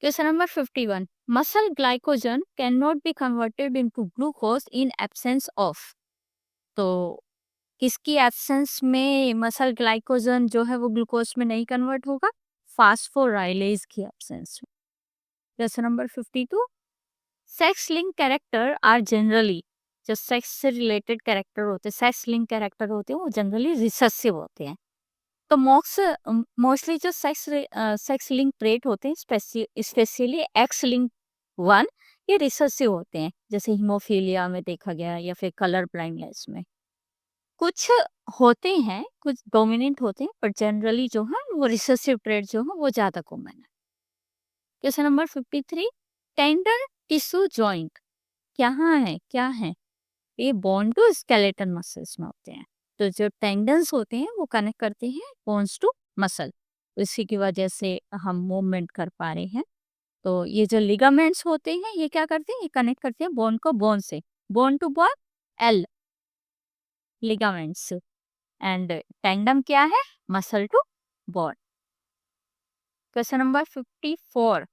Question number 51, muscle glycogen can not be converted into glucose in absence of. तो किसकी absence में muscle glycogen जो है वो ग्लूकोज में नहीं कन्वर्ट होगा? फास्फोराइलेज की एब्सेंस में। Question number 52, sex link character are generally, जो सेक्स से रिलेटेड कैरेक्टर होते हैं, सेक्स लिंक कैरेक्टर होते हैं, वो जनरली रिसेसिव होते हैं। तो मोस्टली जो सेक्स लिंक ट्रेट होते हैं, स्पेशली एक्स लिंक वन, ये रिसेसिव होते हैं, जैसे हीमोफीलिया में देखा गया या फिर कलर ब्लाइंडनेस में। कुछ होते हैं, कुछ डोमिनेंट होते हैं, पर जनरली जो है वो रिसेसिव ट्रेट जो है वो ज्यादा कॉमन है। Question number 53, tendon tissue joint क्या है? ये बोन टू स्केलेटन मसल्स में होते हैं। तो जो टेंडन्स होते हैं वो कनेक्ट करते हैं बोन्स टू मसल, इसी की वजह से हम मूवमेंट कर पा रहे हैं। तो ये जो लिगामेंट्स होते हैं ये क्या करते हैं? ये कनेक्ट करते हैं बोन को बोन से, bone to bone, L ligaments. And tendon क्या है? Muscle to bone. Question number 54,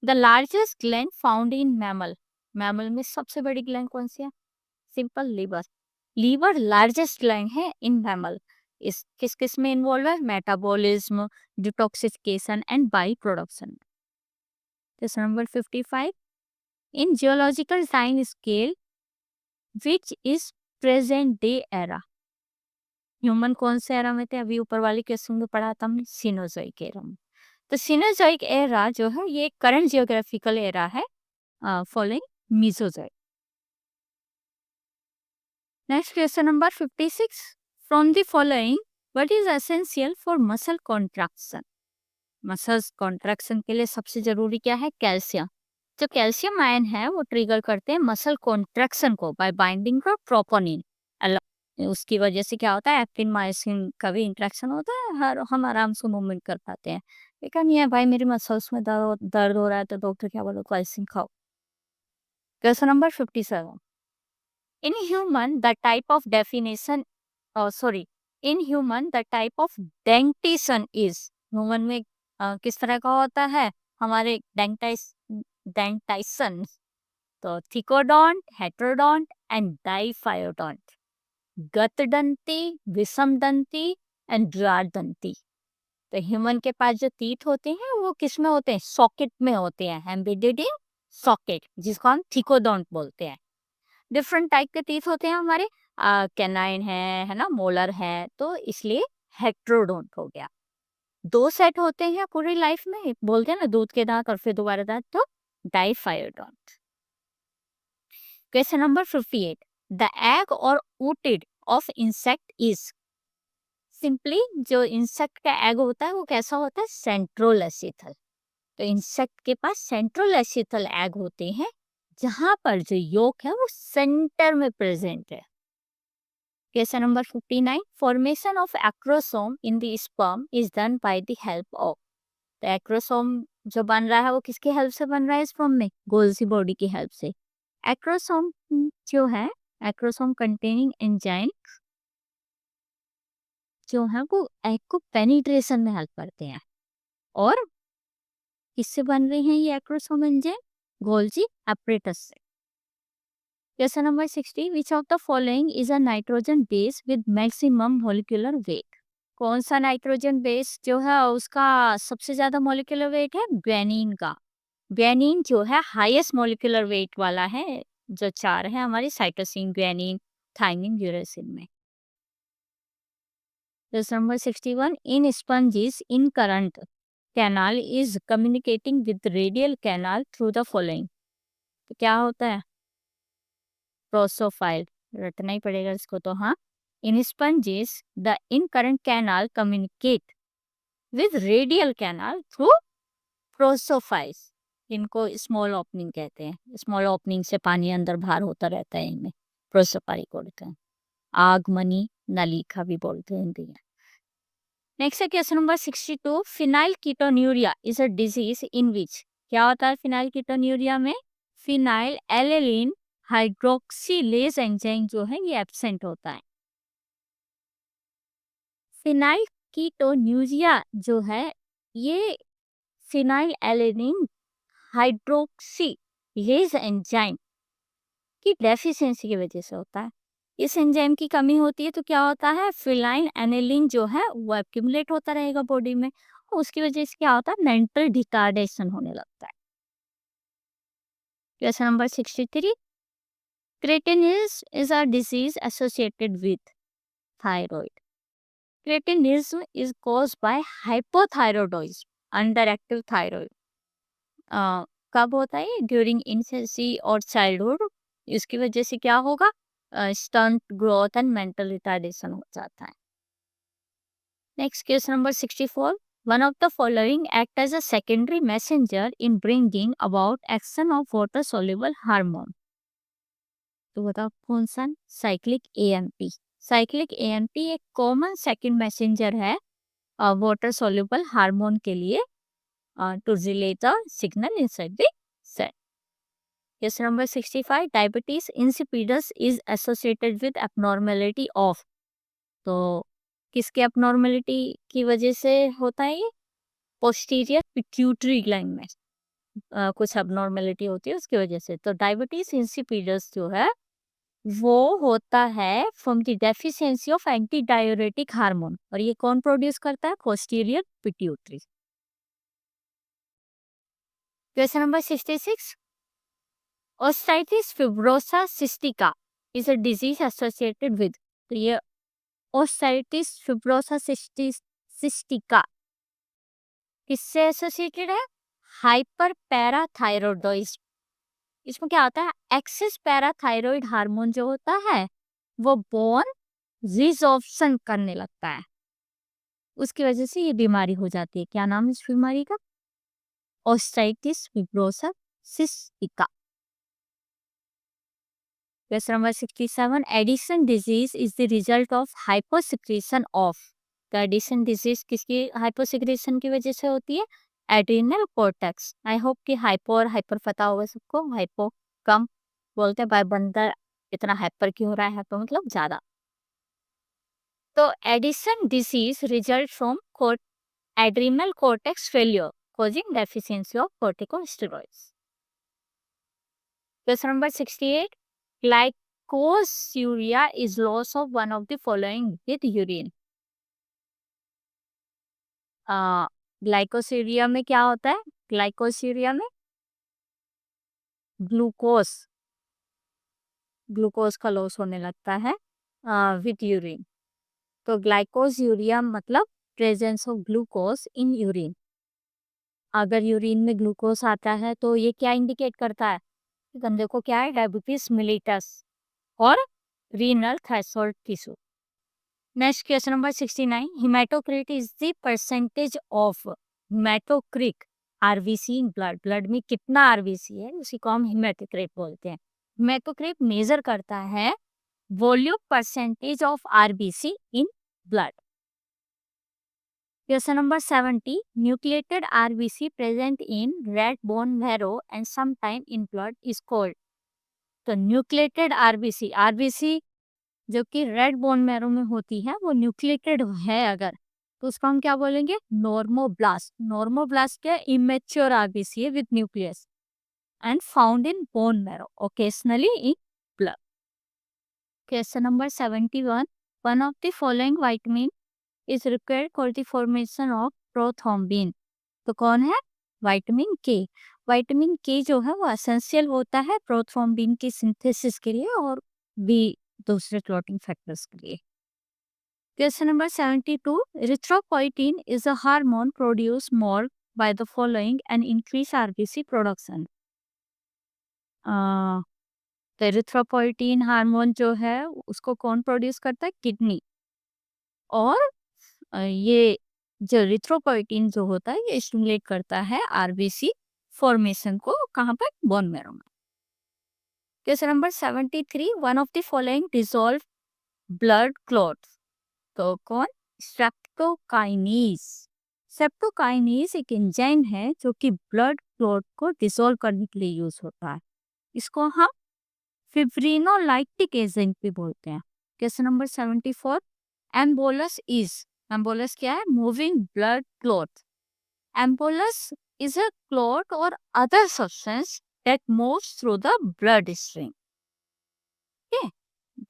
the largest gland found in mammal. Mammal में सबसे बड़ी ग्लैंड कौन सी है? Simple, liver. Liver largest gland है इन मैमल। इस किस किस में इन्वॉल्व है? Metabolism, detoxification and by production. Question number 55, in geological time scale which is present day era. Human कौन से एरा में थे? अभी ऊपर वाले क्वेश्चन में पढ़ा था हमने, सिनोजोइक एरा में। तो सिनोजोइक एरा जो है ये करंट जियोग्राफिकल एरा है following Mesozoic. Next question number 56, from the following what is essential for muscle contraction. Muscles contraction के लिए सबसे जरूरी क्या है? कैल्शियम। जो कैल्शियम आयन है वो ट्रिगर करते हैं मसल कॉन्ट्रैक्शन को बाय बाइंडिंग टू ट्रोपोनिन। उसकी वजह से क्या होता है? एक्टिन मायोसिन का भी इंट्रैक्शन होता है, हर हम आराम से मूवमेंट कर पाते हैं। लेकिन ये भाई मेरी मसल्स में दर्द हो रहा है तो डॉक्टर क्या बोलो? कैल्शियम खाओ। Question number 57, in human the type of definition sorry in human the type of dentition is। Human में किस तरह का होता है हमारे डेंटाइसन? तो थिकोडोंट, हेटेरोडोंट एंड डाइफायोडोंट। गतदंती, विषम दंती एंड द्वारदंती। तो ह्यूमन के पास जो टीथ होते हैं वो किस में होते हैं? सॉकेट में होते हैं, एम्बेडेड इन सॉकेट, जिसको हम थिकोडोंट बोलते हैं। डिफरेंट टाइप के टीथ होते हैं हमारे, कैनाइन है ना, मोलर है, तो इसलिए हेट्रोडोंट हो गया। 2 सेट होते हैं पूरी लाइफ में, बोलते हैं ना दूध के दांत और फिर दोबारा दांत, तो diphyodont. Question number 58, the egg और ooted of insect is. Simply जो इंसेक्ट का एग होता है वो कैसा होता है? सेंट्रोलेसिथल। तो इंसेक्ट के पास सेंट्रोलेसिथल एग होते हैं, जहां पर जो योक है वो सेंटर में प्रेजेंट है। Question number 59, formation of acrosome in the sperm is done by the help of. तो एक्रोसोम जो बन रहा है वो किसकी हेल्प से बन रहा है स्पर्म में? गोल्जी बॉडी की हेल्प से। एक्रोसोम जो है, एक्रोसोम कंटेनिंग एंजाइम जो है वो एग को पेनिट्रेशन में हेल्प करते हैं। और किससे बन रहे हैं ये एक्रोसोम एंजाइम? गोल्जी एपरेटस से। Question number 60, which of the following is a nitrogen base with maximum molecular weight. कौन सा नाइट्रोजन बेस जो है उसका सबसे ज्यादा मॉलिक्यूलर वेट है? ग्वेनिन का। ग्वेनिन जो है हाईएस्ट मॉलिक्यूलर वेट वाला है, जो 4 है हमारी, साइटोसिन, ग्वेनिन, थाइमिन, यूरेसिल में। Question number 61, in sponges in current canal is communicating with radial canal through the following. तो क्या होता है? प्रोसोफाइल, रटना ही पड़ेगा इसको तो। हाँ, in sponges the incurrent canal communicate with radial canal through prosopyles. इनको स्मॉल ओपनिंग कहते हैं, स्मॉल ओपनिंग से पानी अंदर बाहर होता रहता है, इनमें प्रोसोफाइल बोलते हैं। आगमनी नलिका भी बोलते हैं हिंदी में। नेक्स्ट है question number 62, phenylketonuria is a disease in which. क्या होता है फिनाइल कीटोन्यूरिया में? फिनाइल एलेलिन हाइड्रोक्सीलेज एंजाइम जो है ये एब्सेंट होता है। फिनाइल कीटोन्यूरिया जो है ये फिनाइल एलेनिन हाइड्रोक्सीलेज एंजाइम की डेफिशिएंसी की वजह से होता है। इस एंजाइम की कमी होती है तो क्या होता है, फिनाइल एनेलिन जो है वो एक्यूमुलेट होता रहेगा बॉडी में, और उसकी वजह से क्या होता है, मेंटल रिटार्डेशन होने लगता है। Question number 63, cretinism is a disease associated with thyroid. Cretinism is caused bye hypothyroidism, under active thyroid. कब होता है, ड्यूरिंग इन्फेंसी और चाइल्डहुड। इसकी वजह से क्या होगा, stunt growth and mental retardation हो जाता है। Next question number 64, one of the following act as a secondary messenger in bringing about action of water soluble hormone. तो बताओ कौन सा, साइक्लिक एएमपी। साइक्लिक एएमपी एक कॉमन सेकंड मैसेंजर है water soluble hormone के लिए to relay the signal inside the cell. Question number 65, diabetes insipidus is associated with abnormality of। तो किसके abnormality की वजह से होता है ये, posterior pituitary gland में कुछ abnormality होती है उसकी वजह से। तो diabetes insipidus जो है वो होता है from the deficiency of antidiuretic hormone, और ये कौन प्रोड्यूस करता है, posterior pituitary। Question number 66, osteitis fibrosa cystica is a disease associated with. तो ये ओस्टाइटिस फिब्रोसा सिस्टिका किससे एसोसिएटेड है, हाइपर पैराथायरॉयडिज्म। इसमें क्या होता है, एक्सेस पैराथायरॉयड हार्मोन जो होता है वो बोन रिजॉर्प्शन करने लगता है, उसकी वजह से ये बीमारी हो जाती है। क्या नाम है इस बीमारी का, osteitis fibrosa cystica. Question number 67, Addison disease is the result of hyposecretion of. तो एडिशन डिजीज किसकी हाइपोसिक्रेशन की वजह से होती है, एड्रिनल कॉर्टेक्स। आई होप कि हाइपो और हाइपर पता होगा सबको। हाइपो कम बोलते हैं, भाई बंदर इतना हाइपर क्यों हो रहा है, तो मतलब ज्यादा। तो Addison disease result from adrenal cortex failure causing deficiency of corticosteroids. Question number 68, glycosuria is loss of one of the following with urine। Glycosuria में क्या होता है, ग्लाइकोसूरिया में ग्लूकोज ग्लूकोज का लॉस होने लगता है विथ यूरिन। तो ग्लाइकोसूरिया मतलब presence of glucose in urine. अगर यूरिन में ग्लूकोज आता है तो ये क्या इंडिकेट करता है, बंदे को क्या है, डायबिटीज मिलिटस और renal threshold tissue. Next question number 69, haematocrit is the percentage of haematocrit RBC in blood. Blood में कितना आरबीसी है उसी को हम हेमाटोक्रिट बोलते हैं। हेमाटोक्रिट मेजर करता है volume percentage of RBC in blood. Question number 70, nucleated RBC present in red bone marrow and sometime in blood is called. तो न्यूक्लिएटेड आरबीसी, आरबीसी जो कि रेड बोन मैरो में होती है वो न्यूक्लिएटेड है अगर, तो उसको हम क्या बोलेंगे, नॉर्मोब्लास्ट। नॉर्मोब्लास्ट क्या, इमेच्योर आरबीसी है with nucleus and found in bone marrow occasionally in blood. Question number 71, one of the following vitamin is required for the formation of prothrombin. तो कौन है, विटामिन के। विटामिन के जो है वो एसेंशियल होता है प्रोथ्रोम्बिन की सिंथेसिस के लिए और भी दूसरे क्लॉटिंग फैक्टर्स के लिए। Question number 72, erythropoietin is a hormone produced more by the following and increase RBC production। तो erythropoietin हार्मोन जो है उसको कौन प्रोड्यूस करता है, किडनी। और ये जो erythropoietin जो होता है ये स्टिमुलेट करता है आरबीसी फॉर्मेशन को, कहाँ पर, बोन मैरो में। Question number 73, one of the following dissolve blood clots. तो कौन, स्ट्रेप्टोकाइनेज। स्ट्रेप्टोकाइनेज एक एंजाइम है जो कि ब्लड क्लॉट को डिसॉल्व करने के लिए यूज होता है। इसको हम फिब्रिनोलाइटिक एजेंट भी बोलते हैं। Question number 74, embolus is, embolus क्या है, moving blood clot. Embolus is a clot or other substance that moves through the blood stream. Okay?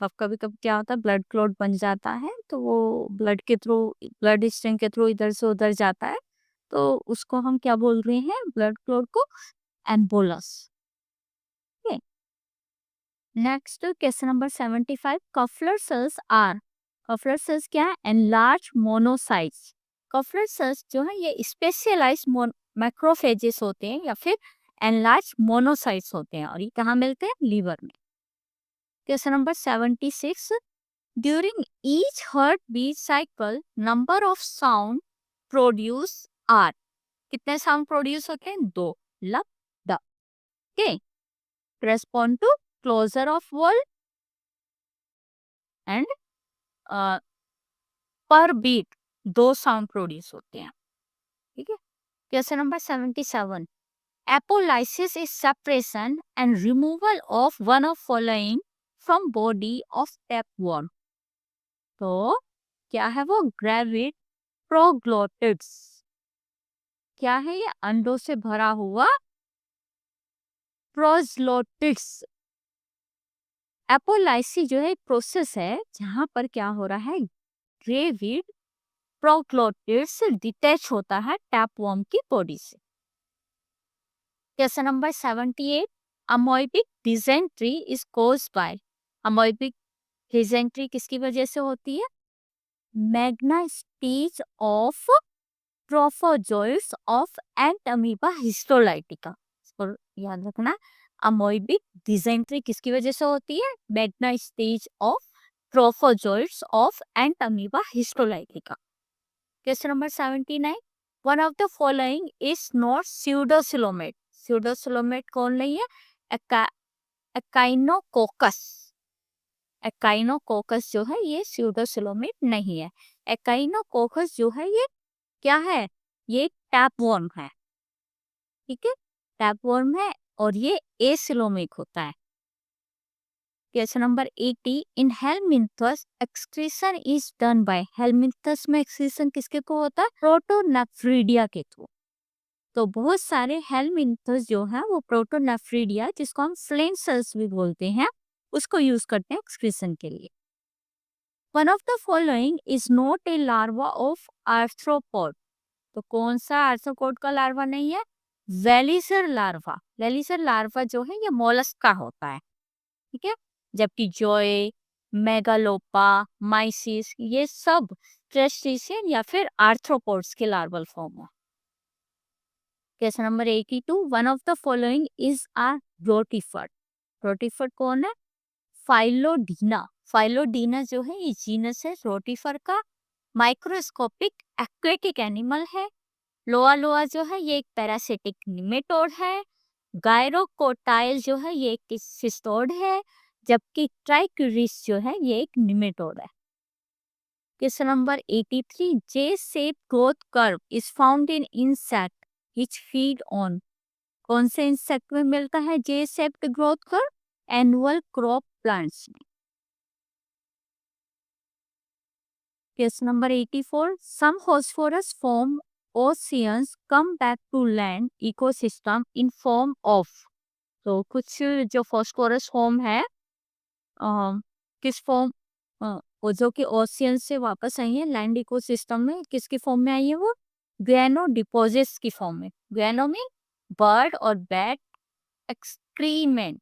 अब कभी कभी क्या होता है, ब्लड क्लॉट बन जाता है, तो वो ब्लड स्ट्रीम के थ्रू इधर से उधर जाता है, तो उसको हम क्या बोल रहे हैं, ब्लड क्लॉट को embolus. Next question number 75. Kupffer cells क्या है, एनलार्ज मोनोसाइट्स. कफलर सेल्स जो है ये स्पेशलाइज मैक्रोफेजेस होते हैं या फिर एनलार्ज मोनोसाइट्स होते हैं, और ये कहाँ मिलते हैं, लीवर में. Question number 76. During each heart beat cycle number of sound produce are. कितने साउंड प्रोड्यूस होते हैं, 2. Lub dub. Okay. Respond to closure of world and पर बीट 2 साउंड प्रोड्यूस होते हैं. ठीक है. Question number 77. Apolysis is separation and removal of one of following from body of tapeworm. तो क्या है वो, ग्रेविड प्रोग्लोटिड्स. क्या है ये, अंडों से भरा हुआ प्रोग्लोटिड्स. एपोलाइसिस जो है प्रोसेस है जहां पर क्या हो रहा है, ग्रेविड प्रोग्लोटिड्स डिटैच होता है टैपवर्म की बॉडी से. Question number 78. Amoebic dysentery is caused by. Amoebic dysentery किसकी वजह से होती है, magna speech of trophozoites of Entamoeba histolytica. इसको याद रखना. अमोइबिक डिसेंट्री किसकी वजह से होती है, magna speech of trophozoites of Entamoeba histolytica. Question number 79. One of the following is not pseudocoelomate. Pseudocoelomate कौन नहीं है, एकाइनोकोकस. एकाइनोकोकस जो है ये स्यूडोसिलोमेट नहीं है. एकाइनोकोकस जो है ये क्या है, ये टैपवर्म है. ठीक है, टैपवर्म है और ये एसिलोमिक होता है. Question number 80. In helminths excretion is done by. Helminths में एक्सक्रीशन किसके को होता है, प्रोटोनेफ्रीडिया के थ्रू. तो बहुत सारे हेलमिंथस जो है वो प्रोटोनेफ्रीडिया, जिसको हम फ्लेम सेल्स भी बोलते हैं, उसको यूज करते हैं एक्सक्रीशन के लिए. One of the following is not a larva of arthropod. तो कौन सा आर्थ्रोपोड का लार्वा नहीं है, वेलिसर लार्वा. वेलिसर लार्वा जो है ये मोलस्क का होता है. ठीक है, जबकि जॉय, मेगालोपा, माइसिस ये सब क्रस्टेशियन या फिर आर्थ्रोपोड्स के लार्वल फॉर्म है. Question number 82. One of the following is a rotifer. Rotifer कौन है, फाइलोडीना. फाइलोडीना जो है ये जीनस है रोटिफर का. माइक्रोस्कोपिक एक्वेटिक एनिमल है. लोआ लोआ जो है ये एक पैरासिटिक निमेटोड है. गायरोकोटाइल जो है ये एक सिस्टोड है, जबकि ट्राइक्यूरिस जो है ये एक निमेटोड है. Question number 83. J shape growth curve is found in insect which feed on. कौन से इंसेक्ट में मिलता है J shaped growth curve, annual crop plants में. Question number 84. Some phosphorus form oceans come back to land ecosystem in form of. तो कुछ जो phosphorus form है किस फॉर्म, वो जो कि ओशियन से वापस आई है लैंड इकोसिस्टम में, किसकी फॉर्म में आई है वो, ग्रेनो डिपोजिट्स की फॉर्म में. ग्रेनो में बर्ड और bat excrement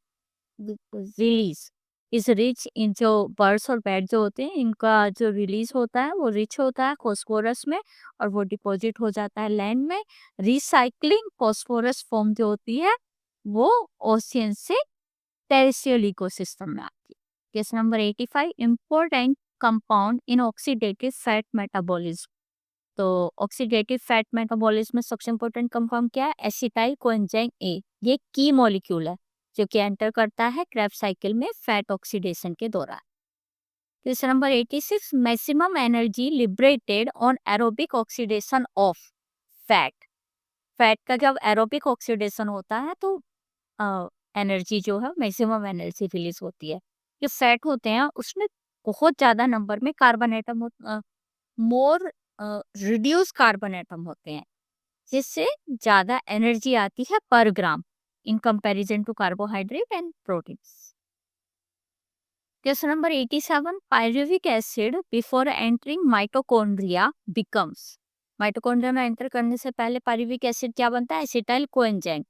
release is rich in. जो बर्ड्स और बैट जो होते हैं इनका जो रिलीज होता है वो रिच होता है फॉस्फोरस में, और वो डिपॉजिट हो जाता है लैंड में. रिसाइकलिंग फॉस्फोरस फॉर्म जो होती है वो ओशियन से टेरेस्ट्रियल इकोसिस्टम में आती है. Case number 85. Important compound in oxidative fat metabolism. तो ऑक्सीडेटिव फैट मेटाबॉलिज्म में सबसे इम्पोर्टेंट कंपाउंड क्या है, एसिटाइल कोएंजाइम ए. ये की मॉलिक्यूल है जो कि एंटर करता है क्रेब्स साइकिल में फैट ऑक्सीडेशन के दौरान. Question number 86. Maximum energy liberated on aerobic oxidation of fat. Fat का जब एरोबिक ऑक्सीडेशन होता है तो एनर्जी जो है मैक्सिमम एनर्जी रिलीज होती है. जो फैट होते हैं उसमें बहुत ज्यादा नंबर में carbon atom more reduce carbon atom होते हैं. जिससे ज्यादा एनर्जी आती है per gram in comparison to carbohydrate and proteins. Question number 87, pyruvic acid before entering mitochondria becomes. Mitochondria में एंटर करने से पहले पायरुविक एसिड क्या बनता है? Acetyl coenzyme.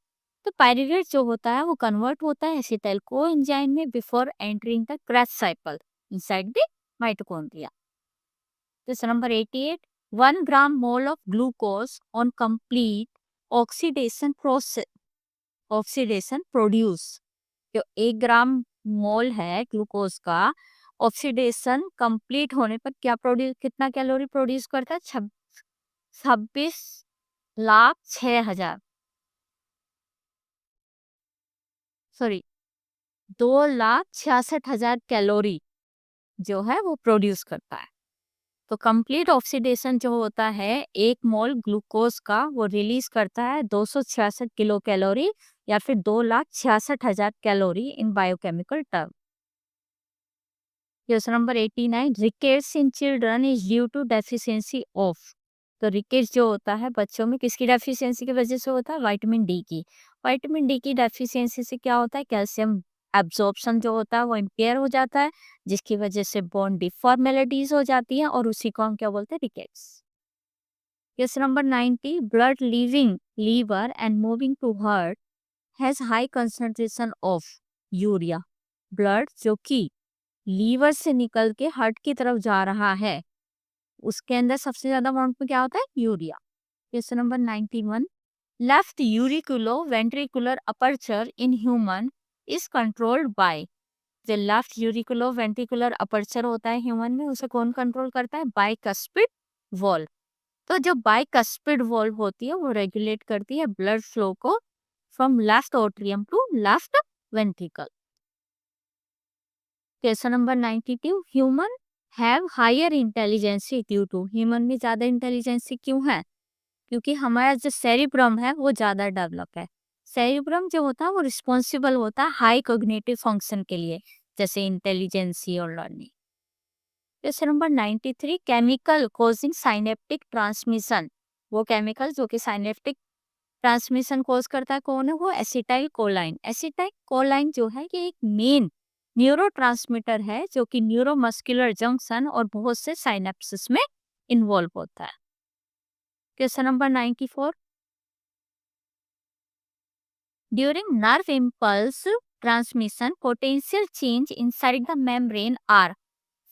तो पायरुवेट जो होता है वो कन्वर्ट होता है एसिटाइल कोएंजाइम में before entering the Krebs cycle inside the mitochondria. Question number 88, 1 gram mole of glucose on complete oxidation process oxidation produce. जो 1 ग्राम मोल है ग्लूकोज का, ऑक्सीडेशन कंप्लीट होने पर क्या प्रोड्यूस कितना कैलोरी प्रोड्यूस करता है? 26,06,000 सॉरी 2,66,000 कैलोरी जो है वो प्रोड्यूस करता है। तो कंप्लीट ऑक्सीडेशन जो होता है 1 मोल ग्लूकोज का वो रिलीज करता है 266 किलो कैलोरी या फिर 2,66,000 calorie in biochemical term. Question number 89, rickets in children is due to deficiency of. तो रिकेट्स जो होता है बच्चों में किसकी डेफिशिएंसी की वजह से होता है? विटामिन डी की। विटामिन डी की डेफिशिएंसी से क्या होता है? कैल्शियम एब्जॉर्प्शन जो होता है वो इम्पेयर हो जाता है, जिसकी वजह से बोन डिफॉर्मेलिटीज हो जाती है और उसी को हम क्या बोलते हैं? Rickets. Question number 90, blood leaving liver and moving to heart has high concentration of urea. Blood जो कि लीवर से निकल के हार्ट की तरफ जा रहा है उसके अंदर सबसे ज्यादा अमाउंट में क्या होता है? Urea. Question number 91, left auriculo ventricular aperture in human is controlled by. जो लेफ्ट यूरिकुलो वेंट्रिकुलर अपर्चर होता है ह्यूमन में उसे कौन कंट्रोल करता है? Bicuspid valve. तो जो बाइकस्पिड वॉल्व होती है वो रेगुलेट करती है ब्लड फ्लो को from left atrium to left ventricle. Question number 92, human have higher intelligency due to. Human में ज्यादा इंटेलिजेंसी क्यों है? क्योंकि हमारा जो सेरिब्रम है वो ज्यादा डेवलप है। सेरिब्रम जो होता है वो रिस्पॉन्सिबल होता है हाई कोग्निटिव फंक्शन के लिए, जैसे इंटेलिजेंसी और learning. Question number 93, chemical causing synaptic transmission. वो केमिकल जो कि साइनेप्टिक ट्रांसमिशन कोज करता है कौन है? वो एसिटाइल कोलाइन। एसिटाइल कोलाइन जो है ये एक मेन न्यूरोट्रांसमीटर है जो कि न्यूरोमस्कुलर जंक्शन और बहुत से साइनेप्सिस में इन्वॉल्व होता है। Question number 94, during nerve impulse transmission potential change inside the membrane are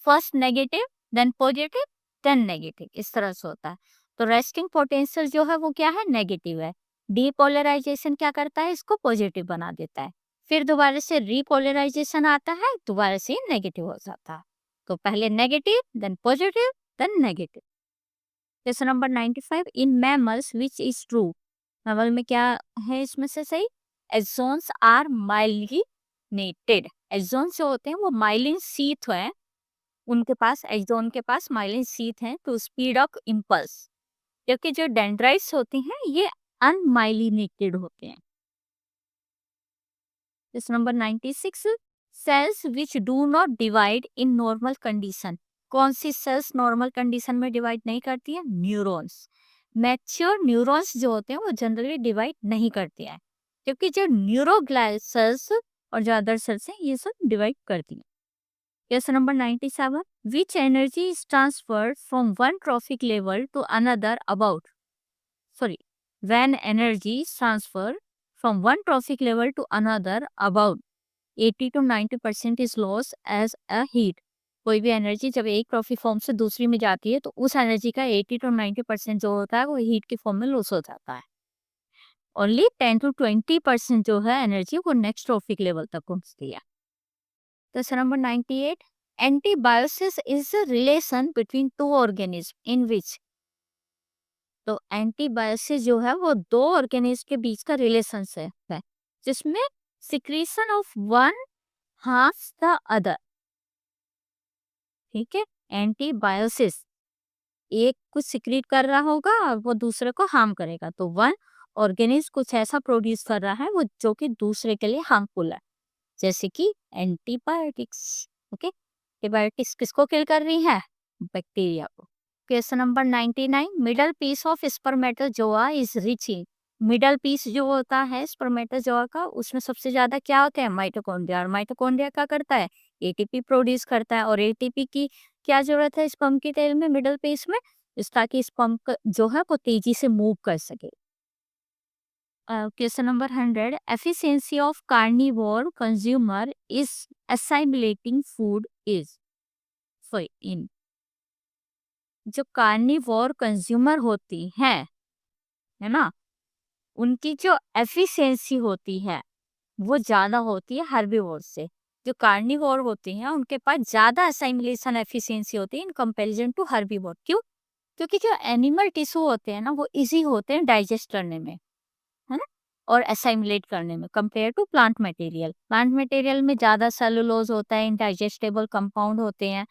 first negative then positive then negative, इस तरह से होता है। तो रेस्टिंग पोटेंशियल जो है वो क्या है? नेगेटिव है। डीपोलराइजेशन क्या करता है? इसको पॉजिटिव बना देता है। फिर दोबारा से रीपोलराइजेशन आता है, दोबारा से नेगेटिव हो जाता है। तो पहले negative then positive then negative. Question number 95, in mammals which is true. Mammal में क्या है इसमें से सही? Exons are myelinated. एक्सोन्स जो होते हैं वो माइलिन शीथ है, उनके पास एक्सोन के पास माइलिन शीथ है टू स्पीड अप इम्पल्स। जबकि जो डेंड्राइट्स होते हैं ये अनमाइलिनेटेड होते हैं। Question number 96, cells which do not divide in normal condition. कौन सी सेल्स नॉर्मल कंडीशन में डिवाइड नहीं करती है? न्यूरॉन्स। मैच्योर न्यूरॉन्स जो होते हैं वो जनरली डिवाइड नहीं करते हैं, क्योंकि जो न्यूरोग्लियल सेल्स और जो अदर सेल्स हैं ये सब डिवाइड करती हैं। Question number 97, which energy is transferred from one trophic level to another about sorry when energy is transferred from one trophic level to another about 80 to 90% is lost as a heat। कोई भी energy जब एक traffic form से दूसरी में जाती है तो उस एनर्जी का 80 to 90% जो होता है वो हीट के फॉर्म में लॉस हो जाता है। ओनली 10 to 20% जो है एनर्जी वो नेक्स्ट ट्रॉफिक लेवल तक पहुंचती है। Question number 98, antibiosis is a relation between two organism in which. तो एंटीबायोसिस जो है वो दो ऑर्गेनिज्म के बीच का रिलेशनशिप है जिसमें secretion of one harms the other. ठीक है, एंटीबायोसिस एक कुछ सिक्रीट कर रहा होगा और वो दूसरे को हार्म करेगा, तो वन ऑर्गेनिज्म कुछ ऐसा प्रोड्यूस कर रहा है वो जो कि दूसरे के लिए हार्मफुल है, जैसे कि एंटीबायोटिक्स। ओके, एंटीबायोटिक्स किसको किल कर रही है? बैक्टीरिया को। Question number 99, middle piece of spermatozoa is rich in. Middle piece जो होता है स्पर्मेटोजोआ का, उसमें सबसे ज्यादा क्या होता है? माइटोकॉन्ड्रिया। और माइटोकॉन्ड्रिया क्या करता है? एटीपी प्रोड्यूस करता है। और एटीपी की क्या जरूरत है स्पर्म की टेल में, मिडल पीस में? ताकि स्पर्म जो है वो तेजी से मूव कर सके। Question number 100, efficiency of carnivore consumer is assimilating food is. इन जो कार्निवोर कंज्यूमर होती है ना, उनकी जो एफिशिएंसी होती है वो ज्यादा होती है हर्बीवोर से। जो कार्निवोर होती हैं उनके पास ज्यादा असाइमिलेशन एफिशिएंसी होती है इन कंपैरिजन टू हर्बीवोर। क्यों? क्योंकि जो एनिमल टिश्यू होते हैं ना वो इजी होते हैं डाइजेस्ट करने में, है ना, और असाइमिलेट करने में, compare to plant material. Plant material में ज्यादा सेलुलोज होता है, इनडाइजेस्टेबल कंपाउंड होते हैं,